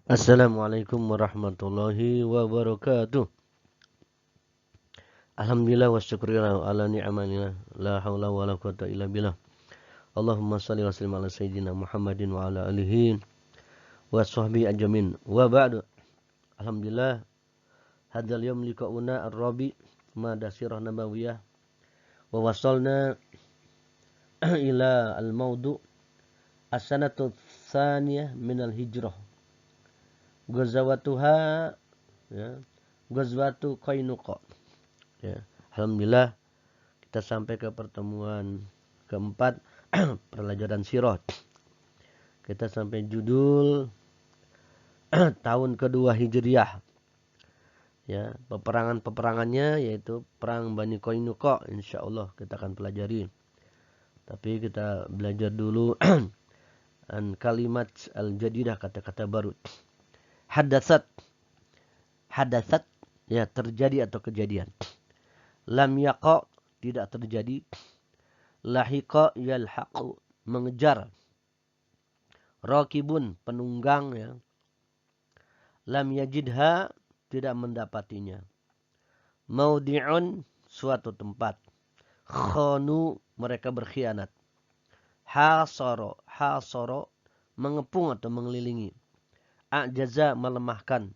Assalamualaikum warahmatullahi wabarakatuh. Alhamdulillah wa syukurillah ala ni'amalillah. La hawla wa la quwata illa billah. Allahumma salli wa sallim ala sayyidina Muhammadin wa ala alihi wa sahbihi ajmin. Wa ba'du. Alhamdulillah. Hadzal yawm liqa'una ar-rabi mada sirah nabawiyah. Wa wasalna ila al-mawdu' as-sanatu tsaniyah minal hijrah. Ghazawatuha ya. Ghazwatu Qainuqa. Ya. Alhamdulillah kita sampai ke pertemuan keempat pelajaran sirah. Kita sampai judul tahun kedua Hijriah. Ya, peperangannya yaitu perang Bani Qainuqa, insyaallah kita akan pelajari. Tapi kita belajar dulu an kalimat al-jadidah, kata-kata baru. Hadatsat ya terjadi atau kejadian. Lam yaqa tidak terjadi. Lahiqa yalhaqu mengejar. Rakibun penunggang ya. Lam yajidha tidak mendapatinya. Maudi'un suatu tempat. Khanu mereka berkhianat. Hasara mengepung atau mengelilingi. A'jaza melemahkan.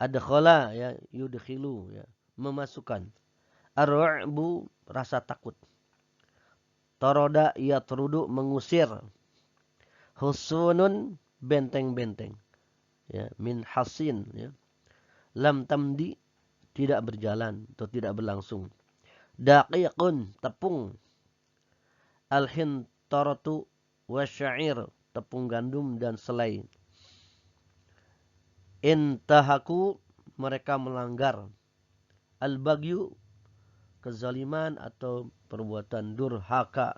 Adkhala ya yudkhilu ya memasukkan. Ar-ru'bu rasa takut. Taroda yatrudu mengusir. Husunun benteng-benteng. Ya, min hasin ya. Lam tamdi tidak berjalan atau tidak berlangsung. Daqiqun tepung. Al-hintaratu wasya'ir tepung gandum dan selai. Intahaku mereka melanggar. Al-bagyu kezaliman atau perbuatan durhaka.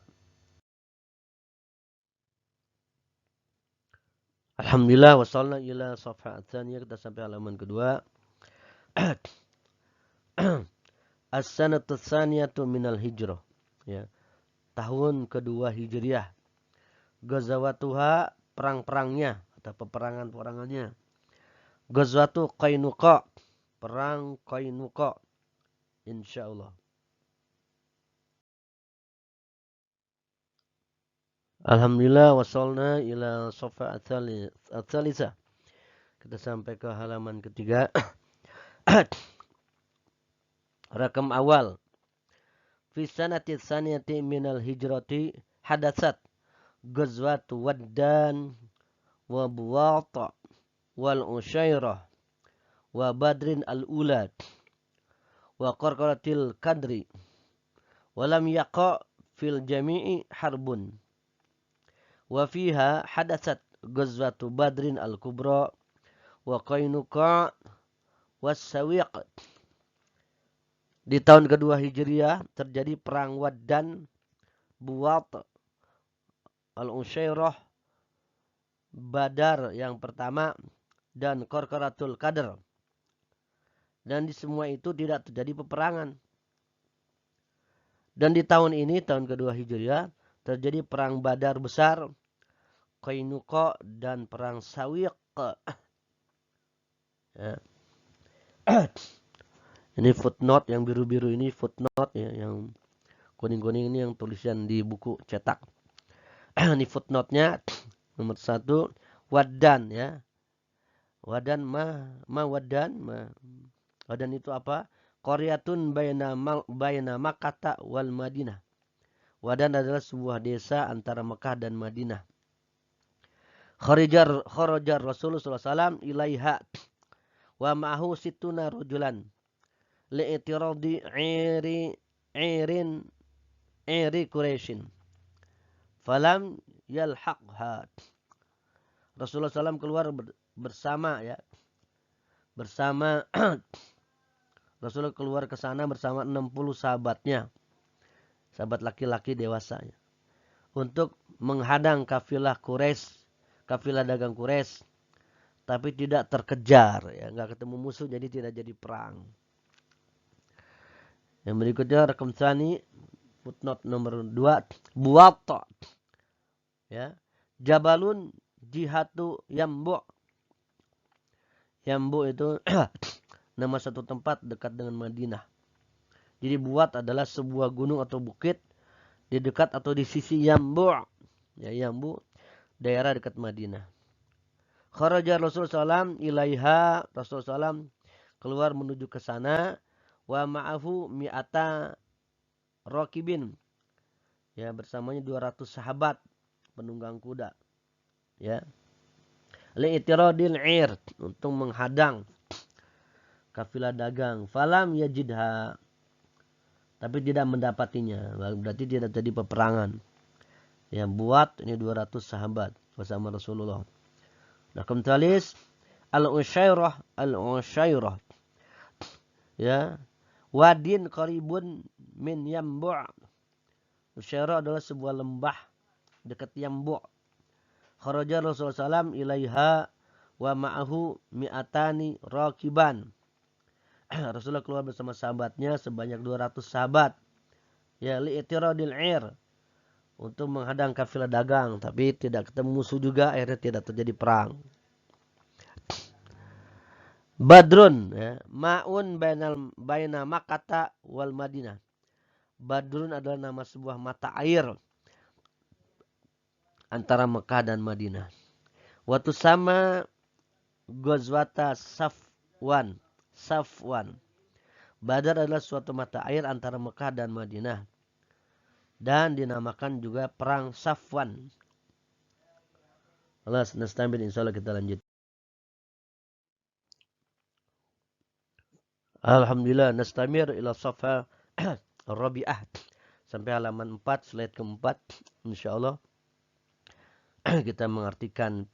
Alhamdulillah wasalna ila safha tsaniyah, kita sampai halaman kedua. As-sanatu tsaniyatu minal hijrah. Ya. Tahun kedua Hijriah. Ghazawatuha perang-perangnya atau peperangan-peperangannya. Ghazwatu Qainuqa, perang Qainuqa, insyaallah. Alhamdulillah wasalna ila safha ats-tsalisah. Kita sampai ke halaman ketiga. Rakam awal. Fi sanati tsaniyati minal hijrati hadatsat ghazwatu Waddan wa Buwata wal Usyairah wa Badrin al-Ulad wa Qarqaratil Kadri wa lam yaqa fil jami'i harbun wa fiha hadatsat ghazwatu Badrin al-Kubra wa Qainuqa was Sawiq. Di tahun kedua Hijriah terjadi perang Waddan, Buwat, Al-Usyairah, Badar yang pertama, dan Qarqaratul Qadr. Dan di semua itu tidak terjadi peperangan. Dan di tahun ini, tahun kedua Hijriah, terjadi perang Badar besar, Qainuqa, dan perang Sawiq. Ya. Ini footnote yang biru-biru ini footnote ya, yang kuning-kuning ini yang tulisan di buku cetak. Ini footnote-nya nomor 1 Waddan ya. Waddan Waddan itu apa? Qaryatun baina Makkah wal Madinah. Waddan adalah sebuah desa antara Mekah dan Madinah. Kharajar Rasulullah SAW ilaiha wa ma'ahu situna rajulan li'itiradi iri Quraisyin falam yalhaqha. Rasulullah SAW keluar bersama ya. Bersama Rasulullah keluar ke sana bersama 60 sahabatnya. Sahabat laki-laki dewasa ya. Untuk menghadang kafilah Quraisy, kafilah dagang Quraisy, tapi tidak terkejar ya, enggak ketemu musuh jadi tidak jadi perang. Yang berikutnya rekam tsani footnote nomor 2 Buwata ya. Jabalun jihatu Yambu Yambu itu nama satu tempat dekat dengan Madinah. Jadi Buat adalah sebuah gunung atau bukit di dekat atau di sisi Yambu. Ya, Yambu, daerah dekat Madinah. Kharaja Rasulullah SAW ilaiha, Rasulullah SAW keluar menuju ke sana. Wa ma'ahu mi'ata rokibin. Ya, bersamanya 200 sahabat penunggang kuda. Ya. Li'tiradil 'ir, untuk menghadang kafilah dagang. Falam yajidha, tapi tidak mendapatinya. Berarti tidak terjadi peperangan. Yang Buat ini 200 sahabat bersama Rasulullah. Nah, kemtalis al-Usyairah, al-Usyairah. Ya. Wadin qaribun min Yambu'. Usyairah adalah sebuah lembah dekat Yambu'. Kharaja Rasulullah SAW ilaiha wa ma'ahu mi'atani rakiban. Rasulullah keluar bersama sahabatnya sebanyak 200 sahabat. Ya, li'tiradil 'ir, untuk menghadang kafilah dagang, tapi tidak ketemu musuh juga, akhirnya tidak terjadi perang. Badrun, ya, ma'un baina Makkah wal Madinah. Badrun adalah nama sebuah mata air antara Mekah dan Madinah. Waktu sama Ghazwata Safwan. Badar adalah suatu mata air antara Mekah dan Madinah. Dan dinamakan juga perang Safwan. Allah nastambil, insyaallah kita lanjut. Alhamdulillah, nastamir ila safha Rabi'ah. Sampai halaman 4, slide keempat. Insyaallah kita mengartikan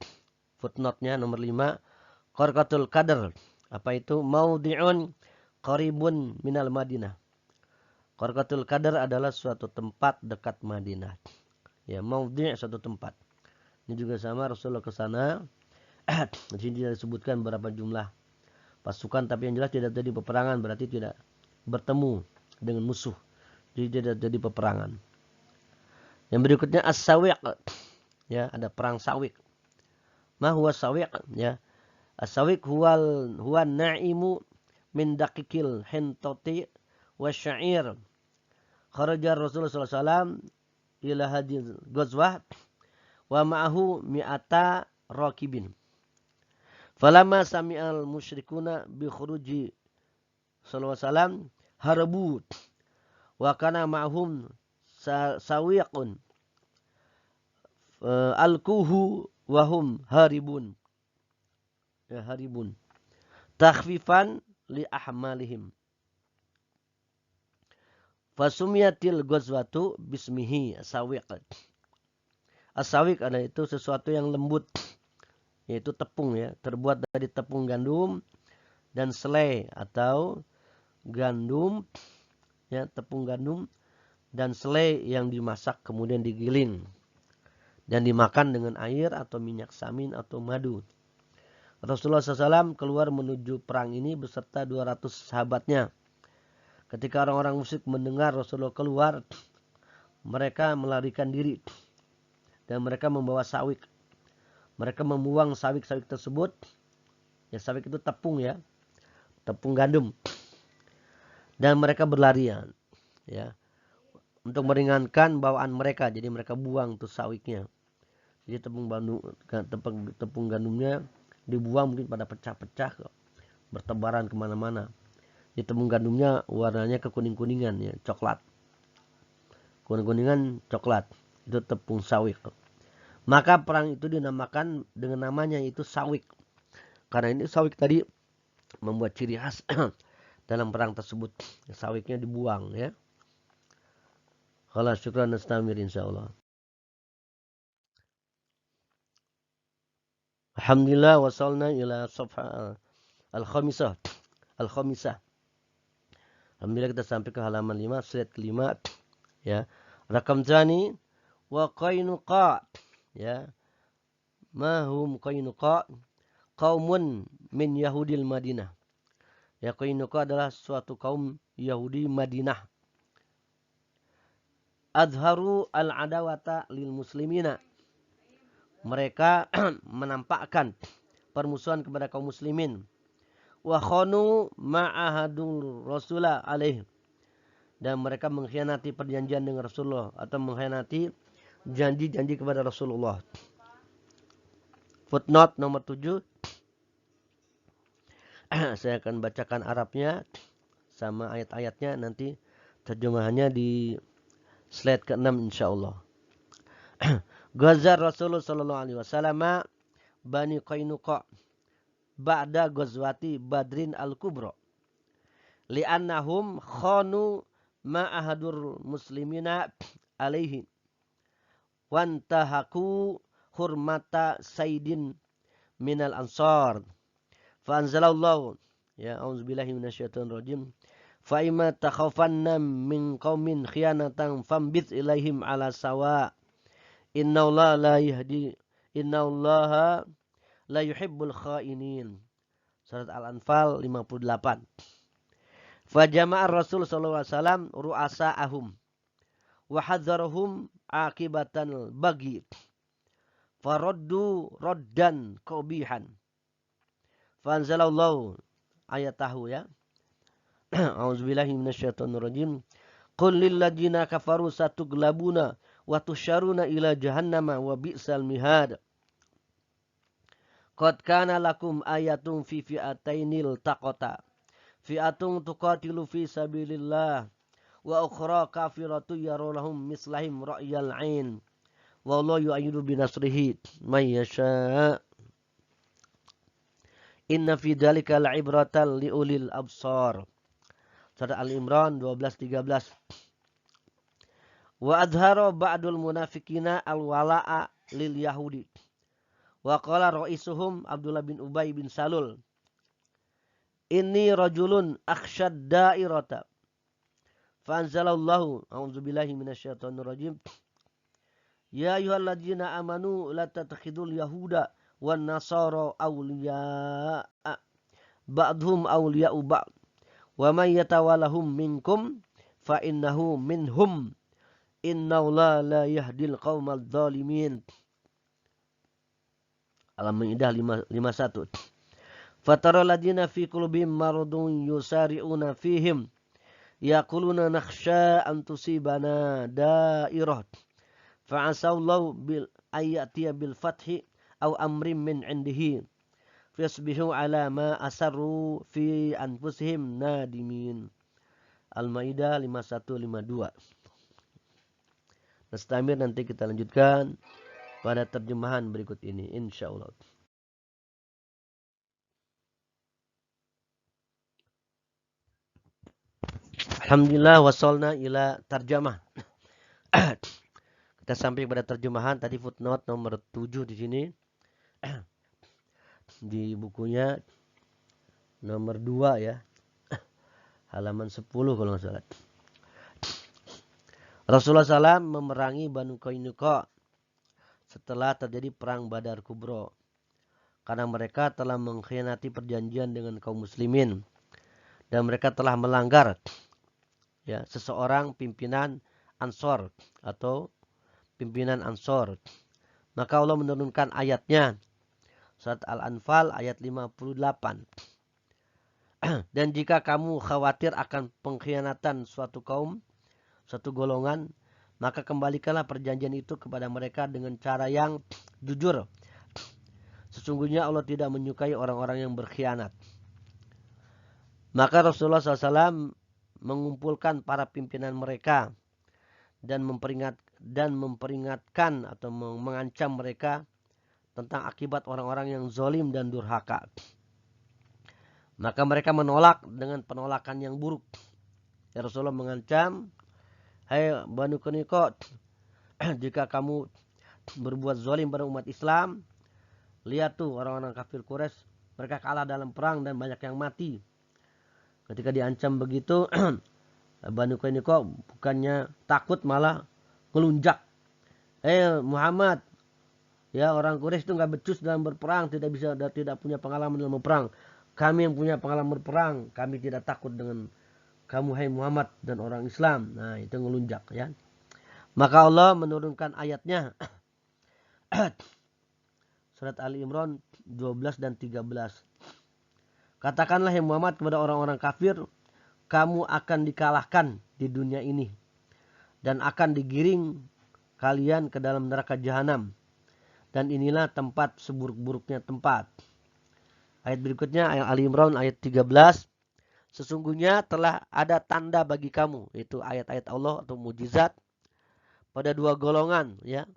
footnote-nya nomor 5. Qarqatul Qadar. Apa itu? Maudhi'un qaribun minal Madinah. Qarqatul Qadar adalah suatu tempat dekat Madinah. Ya, maudhi' suatu tempat. Ini juga sama, Rasulullah ke sana. Di sini tidak disebutkan berapa jumlah pasukan, tapi yang jelas tidak terjadi peperangan, berarti tidak bertemu dengan musuh. Jadi tidak terjadi peperangan. Yang berikutnya as-sawiq. Ya, ada perang Sawiq. Ma huwa sawiq? Ya. As-sawiq huwa na'imu min daqiqil hintati wa sya'ir. Kharaja Rasulullah SAW ila hadhihi ghazwah wa ma'ahu mi'ata rakibin. Falamma sami'al musyrikuna bi khuruji sallallahu alaihi wasallam harabu wa kana ma'hum sawiqun alkuhu wa hum haribun. Ya, haribun. Takhfifan li ahmalihim. Fasumiyatil ghazwatu bismihi sawiq. As-sawiq adalah itu sesuatu yang lembut, yaitu tepung, ya, terbuat dari tepung gandum dan selai atau gandum, ya, tepung gandum dan selai yang dimasak kemudian digiling dan dimakan dengan air atau minyak samin atau madu. Rasulullah SAW keluar menuju perang ini beserta 200 sahabatnya. Ketika orang-orang musyrik mendengar Rasulullah keluar, mereka melarikan diri dan mereka membawa sawik. Mereka membuang sawik-sawik tersebut. Ya, sawik itu tepung, ya, tepung gandum. Dan mereka berlarian, ya, untuk meringankan bawaan mereka. Jadi mereka buang tuh sawiknya. Jadi tepung gandumnya dibuang mungkin pada pecah-pecah, bertebaran kemana-mana. Di tepung gandumnya warnanya kekuning-kuningan, ya, coklat. Kuning-kuningan coklat. Itu tepung sawik. Maka perang itu dinamakan dengan namanya itu sawik. Karena ini sawik tadi membuat ciri khas dalam perang tersebut. Sawiknya dibuang, ya. Khalas, syukran, nastamir insyaallah. Alhamdulillah, wasalna ila safha al-khamisah. Alhamdulillah kita sampai ke halaman 5, slide kelima, ya. Rakam jani wa Qainuqa, ya. Mahum Qainuqa? Qaumun min Yahudil Madinah. Ya, Qainuqa adalah suatu kaum Yahudi Madinah. Azharu al-adawata lil muslimina. Mereka menampakkan permusuhan kepada kaum muslimin. wa khanu ma'ahadul rasulah alaih, dan mereka mengkhianati perjanjian dengan Rasulullah atau mengkhianati janji-janji kepada Rasulullah. Footnote nomor 7. Saya akan bacakan Arabnya sama ayat-ayatnya, nanti terjemahannya di slide ke-6 insyaallah. Ghazar Rasulullah sallallahu alaihi wasallam Bani Qainuqa ba'da ghazwati Badrin al-Kubra li'annahum khanu ma'ahadur muslimina alaihi wantahaku hurmata sayyidin minal ansar fa anzalallahu ya auzubillahi minasyaitonir rajim fa imma takhafanna min qaumin khiyanatan fambit ilaihim ala sawa innallaha la yahdi innallaha la yuhibbul khainin. Surat Al-Anfal 58. Fa jama'a Rasul sallallahu alaihi wasallam ru'asa'ahum wa hadzarahum akibatan bagi faraddu raddan qabihan. Fa anzalallahu ayatahu ya. A'udzubillahi minasyaitonir rajim. Qul lil ladzina kafaru satughlabuna wa tusyaruna ila jahannama wa bi'sal mihad. Qad kana lakum ayatun fi fi'atainil taqata. Fi'atun tuqatilu fi sabilillah wa ukhra kafiratu yarulahum mislahim ra'yal 'ain. Wallahu yu'ayyidu binasrihi may yasha. Inna fi dzalika la'ibratan liulil absar. Surah Al-Imran 12-13. Wa adhara ba'dul munafiqina al-wala'a lil yahudi. Wa qala ra'isuhum Abdullah bin Ubay bin Salul, inni rajulun akhshad da'irata. Fa anzalallahu a'udzubillahi minasyaitonir rajim. Ya ayyuhalladzina amanu la tattakhidul yahuda wan nasara awliya'a ba'dhum awliya'u ba'd. Wa may yatawallahum minkum fa innahu minhum. Innallaha la yahdil qaumadz zalimin. Al-Maidah 51. Fatara ladina fi qulubihim maradun yusari'una fihim yaquluna nakhsha an tusibana da'irah fa'asallahu bil ayatiya bil fathi aw amrin min indihi fasbihu ala ma asarru fi anfusihim nadimin. Al-Maidah 51-52. Nastamir, nanti kita lanjutkan pada terjemahan berikut ini insyaallah. Alhamdulillah wasolna ila tarjamah. Kita sampai pada terjemahan tadi, footnote nomor 7 di sini. Di bukunya nomor 2 ya. Halaman 10 kalau nggak salah. Rasulullah SAW memerangi Banu Qainuqa setelah terjadi perang Badar Kubra, karena mereka telah mengkhianati perjanjian dengan kaum muslimin dan mereka telah melanggar ya seseorang pimpinan Ansor atau pimpinan Ansor. Maka Allah menurunkan ayatnya, surat Al-Anfal ayat 58. Dan jika kamu khawatir akan pengkhianatan suatu kaum, suatu golongan, maka kembalikanlah perjanjian itu kepada mereka dengan cara yang jujur. Sesungguhnya Allah tidak menyukai orang-orang yang berkhianat. Maka Rasulullah SAW mengumpulkan para pimpinan mereka dan memperingatkan atau mengancam mereka tentang akibat orang-orang yang zalim dan durhaka. Maka mereka menolak dengan penolakan yang buruk. Ya, Rasulullah mengancam, hai Banu Qainuqa, jika kamu berbuat zalim pada umat Islam, lihat tuh orang-orang kafir Quraisy, mereka kalah dalam perang dan banyak yang mati. Ketika diancam begitu, Banu Qainuqa bukannya takut malah ngelunjak. Muhammad, ya orang Quraisy itu nggak becus dalam berperang, tidak punya pengalaman dalam berperang. Kami yang punya pengalaman berperang, kami tidak takut dengan kamu hai Muhammad dan orang Islam. Nah, itu ngelunjak ya. Maka Allah menurunkan ayatnya. Surat Ali Imran 12 dan 13. Katakanlah ya Muhammad kepada orang-orang kafir, kamu akan dikalahkan di dunia ini dan akan digiring kalian ke dalam neraka jahanam. Dan inilah tempat seburuk-buruknya tempat. Ayat berikutnya ayat Ali Imran ayat 13. Sesungguhnya telah ada tanda bagi kamu, yaitu ayat-ayat Allah atau mujizat pada dua golongan ya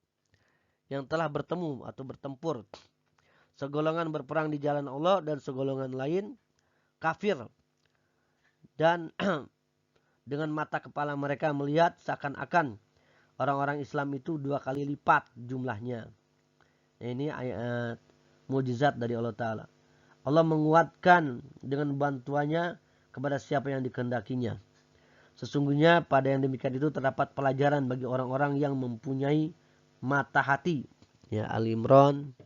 yang telah bertemu atau bertempur. Segolongan berperang di jalan Allah dan segolongan lain kafir. Dan dengan mata kepala mereka melihat seakan-akan orang-orang Islam itu 2 kali lipat jumlahnya. Ini ayat mujizat dari Allah Ta'ala. Allah menguatkan dengan bantuannya kepada siapa yang dikehendakinya. Sesungguhnya pada yang demikian itu terdapat pelajaran bagi orang-orang yang mempunyai mata hati. Ya, Ali Imran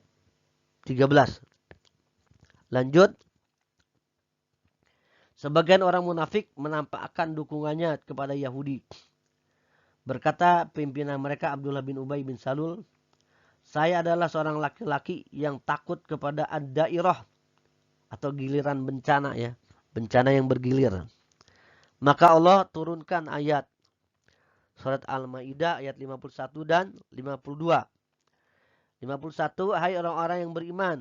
13. Lanjut. Sebagian orang munafik menampakkan dukungannya kepada Yahudi. Berkata pimpinan mereka Abdullah bin Ubay bin Salul, saya adalah seorang laki-laki yang takut kepada ad-dairah atau giliran bencana ya. Bencana yang bergilir. Maka Allah turunkan ayat surat Al-Maidah ayat 51 dan 52. 51, hai orang-orang yang beriman,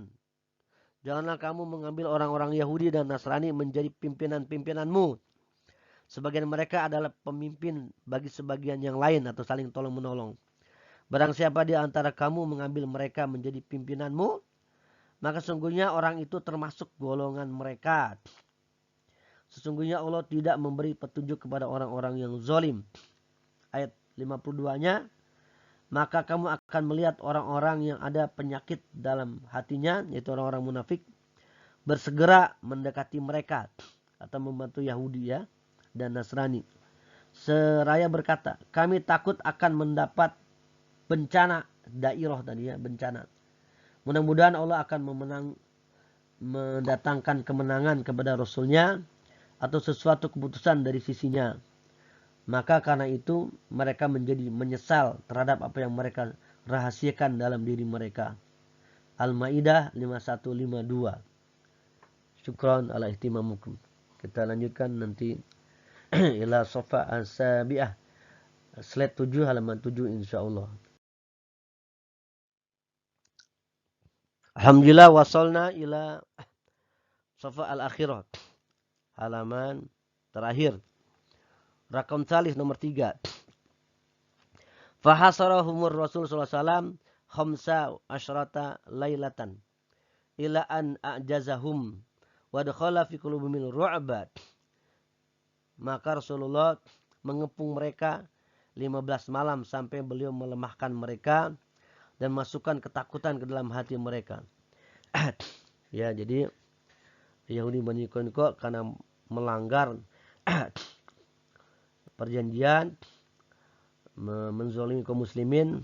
janganlah kamu mengambil orang-orang Yahudi dan Nasrani menjadi pimpinan-pimpinanmu. Sebagian mereka adalah pemimpin bagi sebagian yang lain atau saling tolong-menolong. Barang siapa di antara kamu mengambil mereka menjadi pimpinanmu, maka sesungguhnya orang itu termasuk golongan mereka. Sesungguhnya Allah tidak memberi petunjuk kepada orang-orang yang zalim. Ayat 52-nya, maka kamu akan melihat orang-orang yang ada penyakit dalam hatinya, yaitu orang-orang munafik, bersegera mendekati mereka atau membantu Yahudi ya dan Nasrani. Seraya berkata, kami takut akan mendapat bencana, dairah tadi ya, bencana. Mudah-mudahan Allah akan mendatangkan kemenangan kepada Rasulnya atau sesuatu keputusan dari sisinya. Maka karena itu mereka menjadi menyesal terhadap apa yang mereka rahasiakan dalam diri mereka. Al-Maidah 51-52. Syukran ala ihtimamukum. Kita lanjutkan nanti ila Safa as-Sabi'ah. Slide 7 halaman 7 insyaallah. Alhamdulillah wasalna ila Safa al-Akhirah. Halaman terakhir. Rakam salis nomor 3. Fahasarahumur Rasul sallallahu alaihi wasallam khamsa asyrata lailatan ila an a'jazahum wa dakhala fi qulubihim ru'bat. Maka Rasulullah mengepung mereka 15 malam sampai beliau melemahkan mereka dan masukkan ketakutan ke dalam hati mereka. Ya, jadi Yahudi Bani Qainuqa karena melanggar perjanjian, menzalimi kaum muslimin,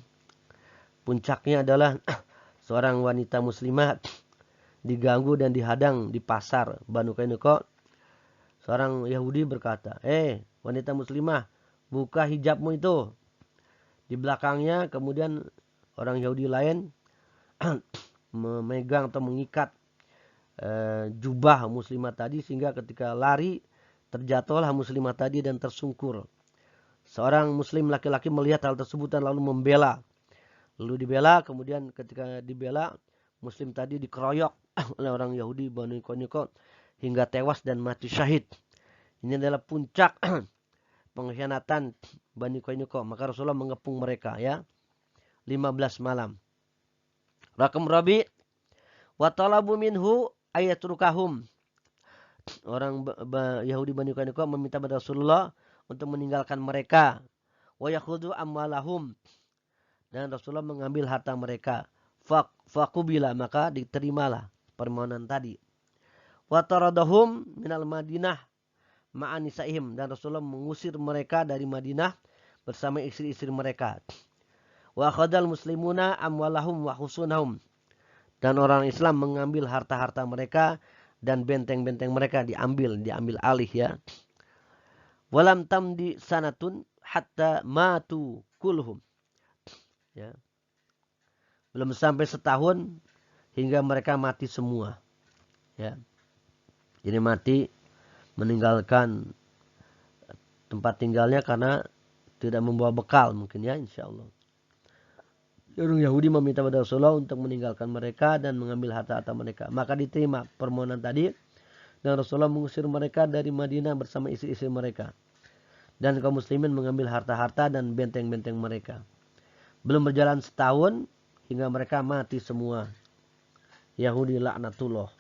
puncaknya adalah seorang wanita muslimah diganggu dan dihadang di pasar Banu Qainuqa. Seorang Yahudi berkata, wanita muslimah, buka hijabmu itu. Di belakangnya kemudian orang Yahudi lain memegang atau mengikat jubah muslimah tadi, sehingga ketika lari terjatuhlah muslimah tadi dan tersungkur. Seorang muslim laki-laki melihat hal tersebut dan lalu membela. Lalu dibela, kemudian ketika dibela, muslim tadi dikeroyok oleh orang Yahudi Bani Qainuqa hingga tewas dan mati syahid. Ini adalah puncak pengkhianatan Bani Qainuqa. Maka Rasulullah mengepung mereka ya 15 malam. Rakam Rabi wa talabu minhu ayatrukahum. Orang Yahudi Bani Qainuqa meminta pada Rasulullah untuk meninggalkan mereka. Wa yakhudhu amwalahum. Dan Rasulullah mengambil harta mereka. Faqubila, maka diterimalah permohonan tadi. Wa taradahum minal Madinah ma'anisaihim. Dan Rasulullah mengusir mereka dari Madinah bersama istri-istri mereka. Wa akhadal muslimuna amwalahum wa husunahum. Dan orang Islam mengambil harta-harta mereka dan benteng-benteng mereka diambil alih ya. Walam tamdi sanatun hatta matu kulhum. Ya. Belum sampai setahun hingga mereka mati semua. Ya. Jadi mati meninggalkan tempat tinggalnya karena tidak membawa bekal mungkin ya, insyaallah. Orang Yahudi meminta pada Rasulullah untuk meninggalkan mereka dan mengambil harta-harta mereka. Maka diterima permohonan tadi dan Rasulullah mengusir mereka dari Madinah bersama istri-istri mereka. Dan kaum muslimin mengambil harta-harta dan benteng-benteng mereka. Belum berjalan setahun hingga mereka mati semua. Yahudi laknatullah.